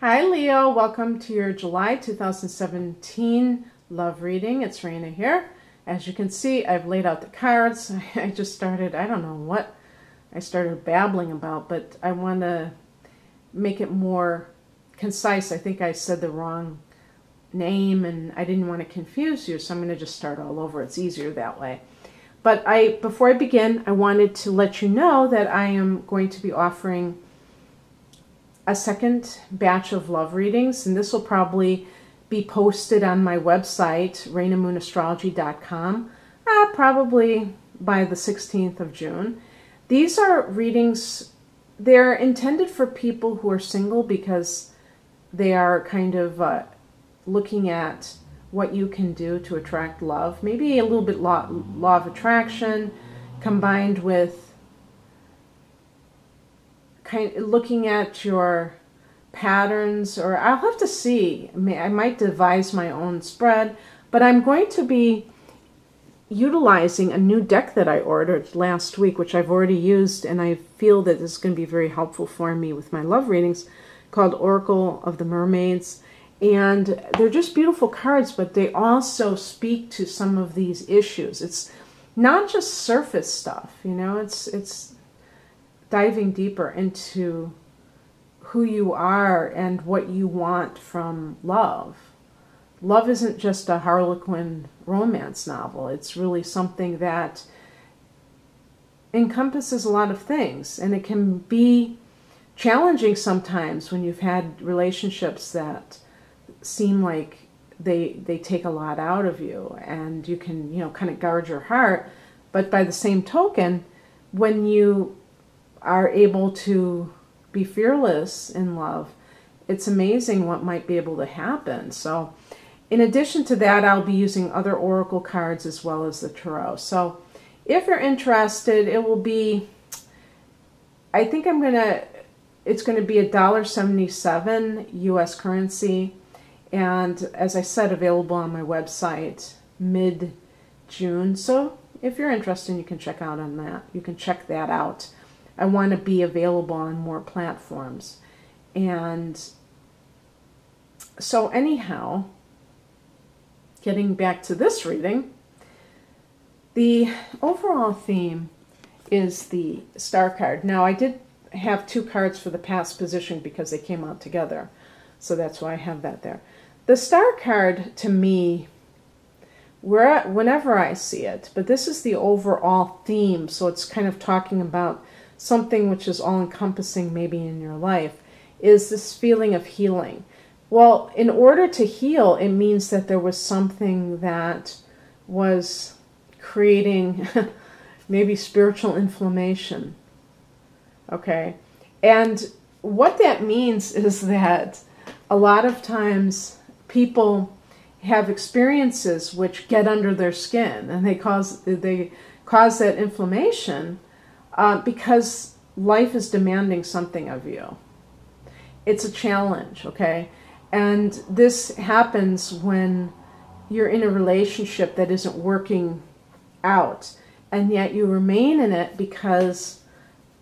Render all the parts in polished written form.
Hi Leo, welcome to your July 2017 love reading. It's Raina here. As you can see, I've laid out the cards. I just started, I don't know what I started babbling about, but I want to make it more concise. I think I said the wrong name and I didn't want to confuse you, so I'm going to just start all over. It's easier that way. But before I begin, I wanted to let you know that I am going to be offering a second batch of love readings, and this will probably be posted on my website, rainamoonastrology.com, probably by the 16th of June. These are readings, they're intended for people who are single because they are kind of looking at what you can do to attract love. Maybe a little bit law of attraction combined with looking at your patterns, or I'll have to see. I might devise my own spread, but I'm going to be utilizing a new deck that I ordered last week, which I've already used, and I feel that this is going to be very helpful for me with my love readings, called Oracle of the Mermaids. And they're just beautiful cards, but they also speak to some of these issues. It's not just surface stuff, you know, it's diving deeper into who you are and what you want from love. Love isn't just a Harlequin romance novel. It's really something that encompasses a lot of things, and it can be challenging sometimes when you've had relationships that seem like they take a lot out of you, and you can, you know, kind of guard your heart. But by the same token, when you are able to be fearless in love, it's amazing what might be able to happen. So in addition to that, I'll be using other oracle cards as well as the tarot. So if you're interested, it will be, I think it's going to be $1.77 US currency. And as I said, available on my website mid-June. So if you're interested, you can check out on that. You can check that out. I want to be available on more platforms. And so anyhow, getting back to this reading, the overall theme is the Star card. Now, I did have two cards for the past position because they came out together. So that's why I have that there. The Star card, to me, whenever I see it, but this is the overall theme, so it's kind of talking about something which is all-encompassing maybe in your life, is this feeling of healing. Well, in order to heal, it means that there was something that was creating maybe spiritual inflammation. Okay? And what that means is that a lot of times people have experiences which get under their skin, and they cause that inflammation because life is demanding something of you. It's a challenge, okay? And this happens when you're in a relationship that isn't working out, and yet you remain in it because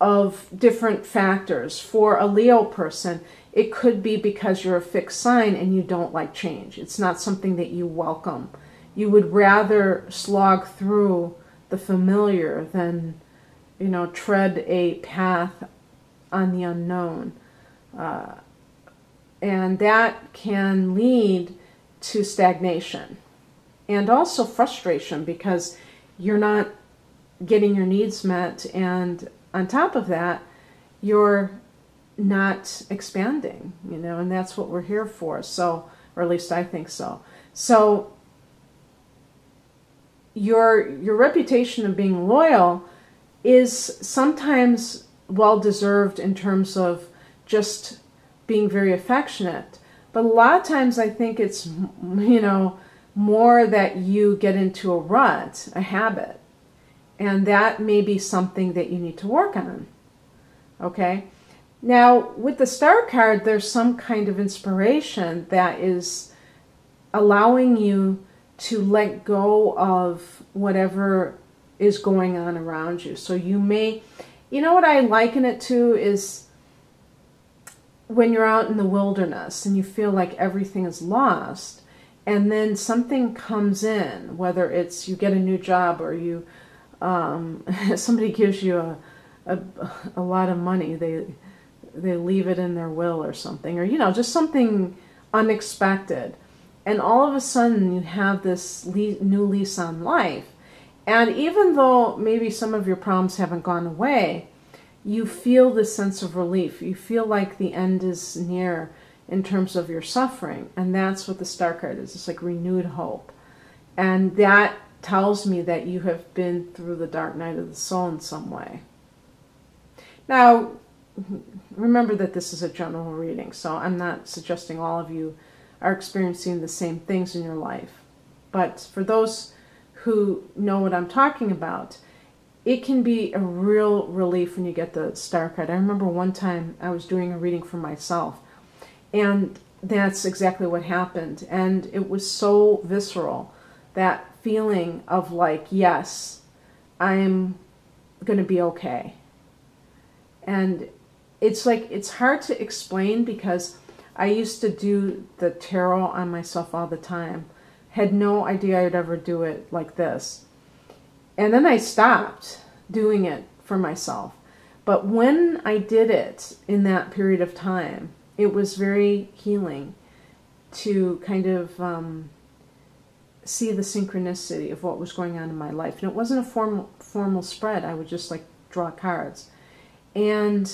of different factors. For a Leo person, it could be because you're a fixed sign and you don't like change. It's not something that you welcome. You would rather slog through the familiar than, you know, tread a path on the unknown. And that can lead to stagnation and also frustration because you're not getting your needs met, and on top of that, you're not expanding, you know, and that's what we're here for. So, or at least I think so. So your reputation of being loyal is sometimes well-deserved in terms of just being very affectionate. But a lot of times I think it's, you know, more that you get into a rut, a habit. And that may be something that you need to work on. Okay? Now, with the Star card, there's some kind of inspiration that is allowing you to let go of whatever is going on around you. So you may, you know what I liken it to is when you're out in the wilderness and you feel like everything is lost, and then something comes in, whether it's you get a new job or you somebody gives you a lot of money, they leave it in their will or something, or just something unexpected, and all of a sudden you have this new lease on life. And even though maybe some of your problems haven't gone away, you feel this sense of relief. You feel like the end is near in terms of your suffering. And that's what the Star card is. It's like renewed hope. And that tells me that you have been through the dark night of the soul in some way. Now, remember that this is a general reading, so I'm not suggesting all of you are experiencing the same things in your life. But for those who know what I'm talking about, it can be a real relief when you get the Star card. I remember one time I was doing a reading for myself, and that's exactly what happened. And it was so visceral, that feeling of like, yes, I'm going to be okay. And it's like, it's hard to explain because I used to do the tarot on myself all the time. Had no idea I'd ever do it like this. And then I stopped doing it for myself. But when I did it in that period of time, it was very healing to kind of see the synchronicity of what was going on in my life. And it wasn't a formal spread. I would just like draw cards. And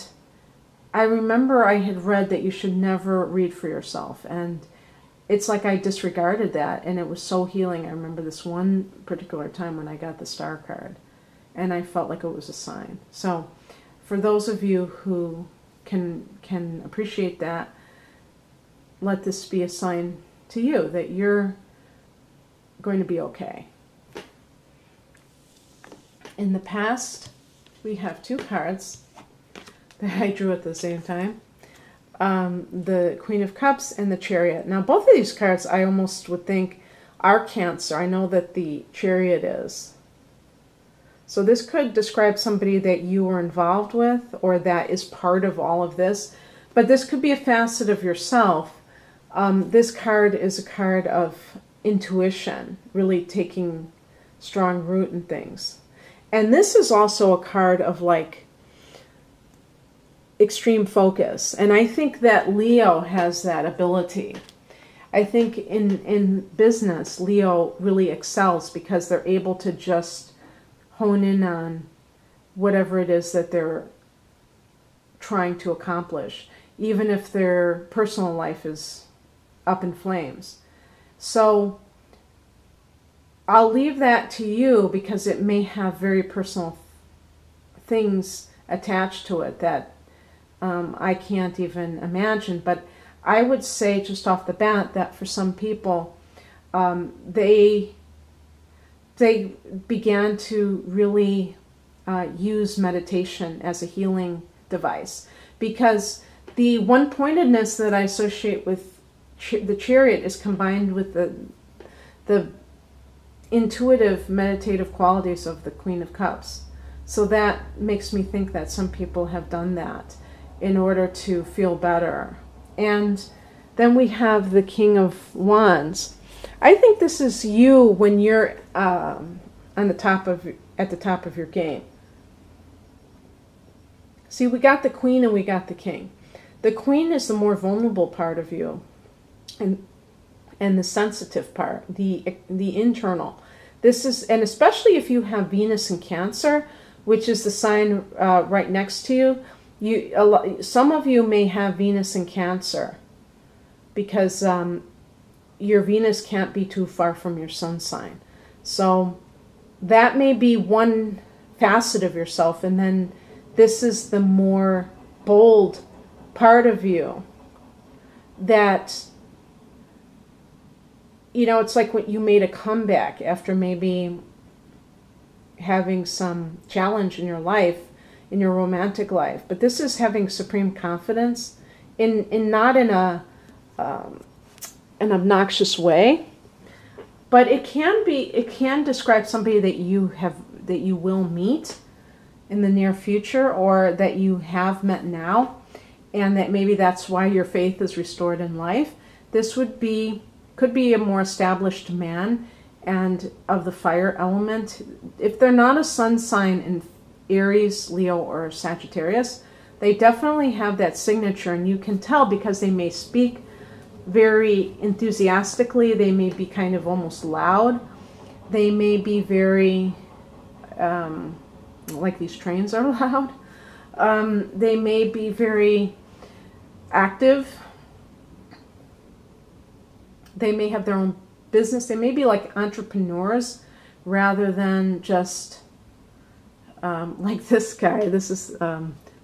I remember I had read that you should never read for yourself. And it's like I disregarded that, and it was so healing. I remember this one particular time when I got the Star card, and I felt like it was a sign. So for those of you who can appreciate that, let this be a sign to you that you're going to be okay. In the past, we have two cards that I drew at the same time. The Queen of Cups and the Chariot. Now, both of these cards I almost would think are Cancer. I know that the Chariot is. So this could describe somebody that you were involved with or that is part of all of this. But this could be a facet of yourself. This card is a card of intuition, really taking strong root in things. And this is also a card of like extreme focus. And I think that Leo has that ability. I think in business, Leo really excels because they're able to just hone in on whatever it is that they're trying to accomplish, even if their personal life is up in flames. So I'll leave that to you because it may have very personal things attached to it that I can't even imagine. But I would say just off the bat that for some people, they began to really use meditation as a healing device, because the one-pointedness that I associate with the Chariot is combined with the intuitive meditative qualities of the Queen of Cups. So that makes me think that some people have done that in order to feel better. And then we have the King of Wands. I think this is you when you're at the top of your game. See, we got the Queen and we got the King. The Queen is the more vulnerable part of you, and the sensitive part, the internal. This is, and especially if you have Venus in Cancer, which is the sign right next to you. Some of you may have Venus in Cancer because your Venus can't be too far from your sun sign. So that may be one facet of yourself, and then this is the more bold part of you that, you know, it's like when you made a comeback after maybe having some challenge in your life, in your romantic life. But this is having supreme confidence in not in a an obnoxious way, but it can describe somebody that you will meet in the near future, or that you have met now. and that maybe that's why your faith is restored in life. This could be a more established man and of the fire element. If they're not a sun sign in Aries, Leo, or Sagittarius, they definitely have that signature, and you can tell because they may speak very enthusiastically. They may be kind of almost loud. They may be very, like these trains are loud. They may be very active. They may have their own business. They may be like entrepreneurs rather than just like this guy. This is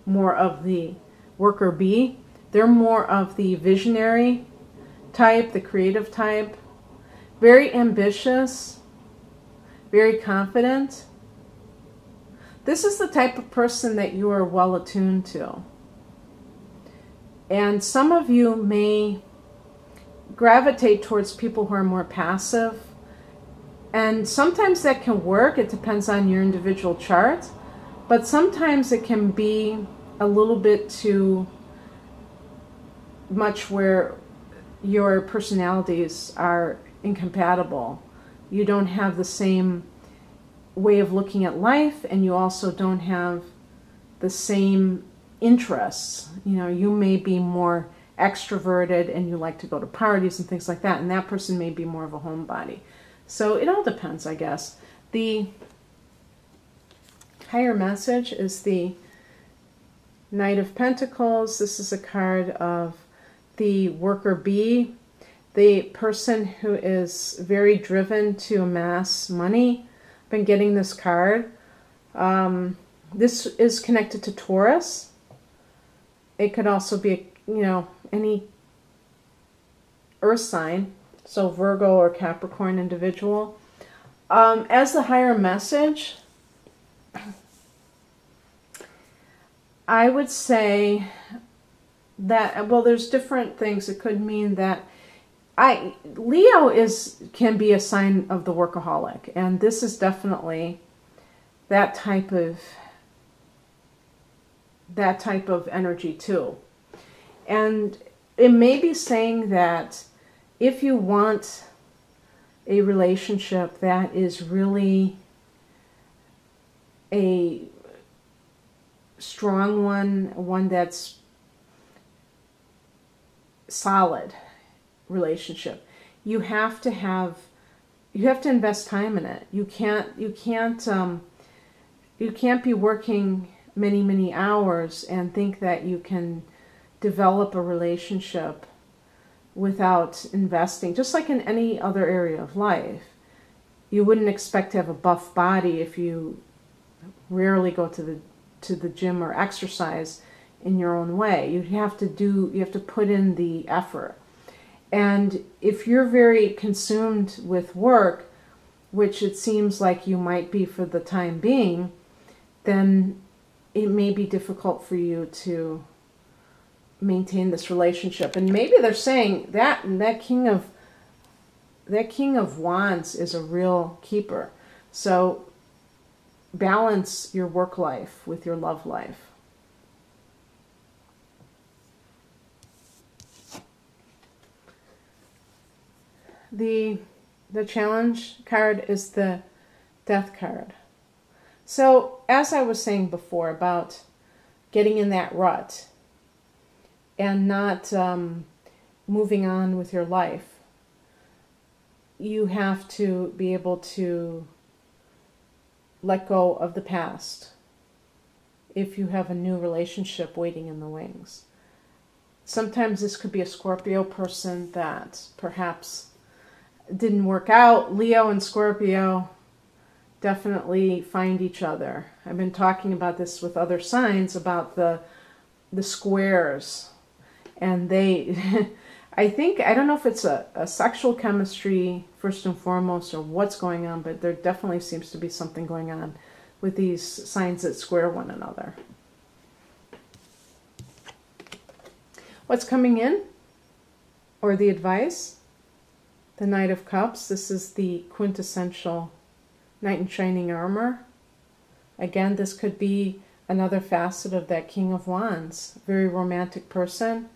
more of the worker bee. They're more of the visionary type, the creative type. Very ambitious, very confident. This is the type of person that you are well attuned to. And some of you may gravitate towards people who are more passive. And sometimes that can work. It depends on your individual chart. But sometimes it can be a little bit too much where your personalities are incompatible. You don't have the same way of looking at life, and you also don't have the same interests. You know, you may be more extroverted and you like to go to parties and things like that, and that person may be more of a homebody. So it all depends, I guess. The higher message is the Knight of Pentacles. This is a card of the worker bee, the person who is very driven to amass money. I've been getting this card. This is connected to Taurus. It could also be, you know, any earth sign, so Virgo or Capricorn individual. As the higher message, I would say that, well, there's different things. It could mean that Leo can be a sign of the workaholic, and this is definitely that type of energy too. And it may be saying that if you want a relationship that is really a strong one that's solid relationship, you have to invest time in it. You can't be working many hours and think that you can develop a relationship without investing. Just like in any other area of life, you wouldn't expect to have a buff body if you rarely go to the gym or exercise in your own way. You have to put in the effort. And if you're very consumed with work, which it seems like you might be for the time being, then it may be difficult for you to maintain this relationship. And maybe they're saying that King of Wands is a real keeper. So balance your work life with your love life. The challenge card is the Death card. So as I was saying before about getting in that rut and not moving on with your life, you have to be able to let go of the past if you have a new relationship waiting in the wings. Sometimes this could be a Scorpio person that perhaps didn't work out. Leo and Scorpio definitely find each other. I've been talking about this with other signs about the squares, and they I don't know if it's a sexual chemistry first and foremost or what's going on, but there definitely seems to be something going on with these signs that square one another. What's coming in, or the advice? The Knight of Cups. This is the quintessential knight in shining armor. Again, this could be another facet of that King of Wands, very romantic person.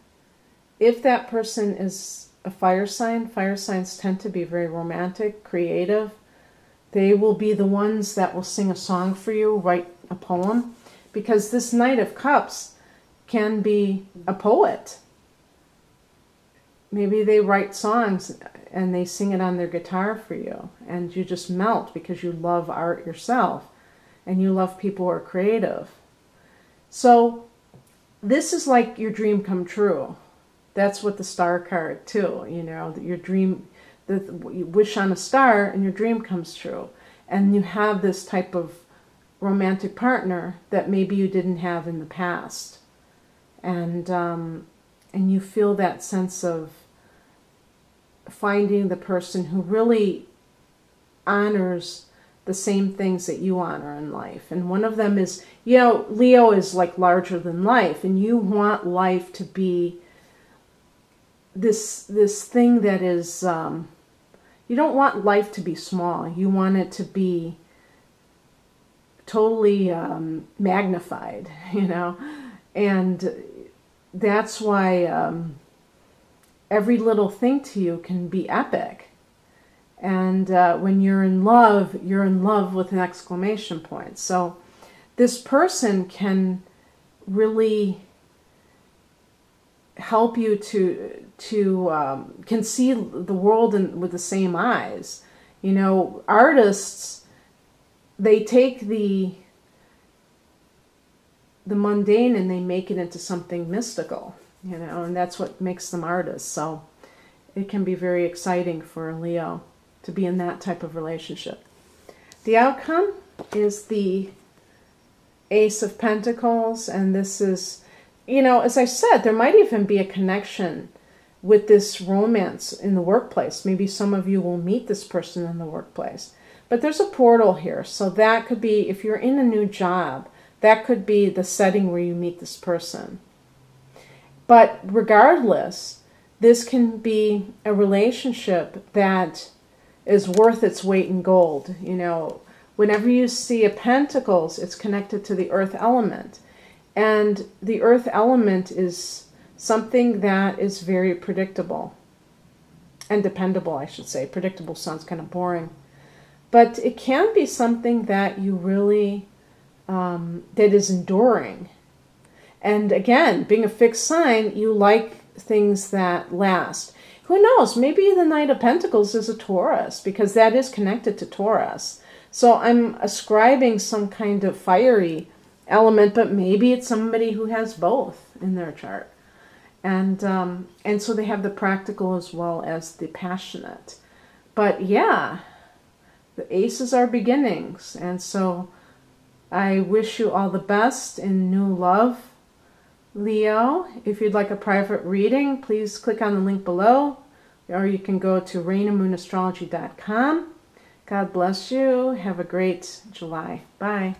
If that person is a fire signs tend to be very romantic, creative. They will be the ones that will sing a song for you, write a poem, because this Knight of Cups can be a poet. Maybe they write songs and they sing it on their guitar for you, and you just melt because you love art yourself and you love people who are creative. So this is like your dream come true. That's what the star card too, you know, that your dream, you wish on a star and your dream comes true. And you have this type of romantic partner that maybe you didn't have in the past. And you feel that sense of finding the person who really honors the same things that you honor in life. And one of them is, you know, Leo is like larger than life, and you want life to be this thing that is, you don't want life to be small. You want it to be totally magnified, you know. And that's why every little thing to you can be epic. And when you're in love with an exclamation point. So this person can really help you to can see the world with the same eyes. You know, artists, they take the mundane and they make it into something mystical, you know, and that's what makes them artists. So it can be very exciting for a Leo to be in that type of relationship. The outcome is the Ace of Pentacles, and this is, you know, as I said, there might even be a connection with this romance in the workplace. Maybe some of you will meet this person in the workplace. But there's a portal here, so that could be, if you're in a new job, that could be the setting where you meet this person. But regardless, this can be a relationship that is worth its weight in gold. You know, whenever you see a pentacles, it's connected to the earth element. And the earth element is something that is very predictable and dependable, I should say. Predictable sounds kind of boring. But it can be something that you really, that is enduring. And again, being a fixed sign, you like things that last. Who knows? Maybe the Knight of Pentacles is a Taurus, because that is connected to Taurus. So I'm ascribing some kind of fiery element, but maybe it's somebody who has both in their chart. And so they have the practical as well as the passionate. But yeah, the aces are beginnings. And so I wish you all the best in new love, Leo. If you'd like a private reading, please click on the link below, or you can go to rainandmoonastrology.com. God bless you. Have a great July. Bye.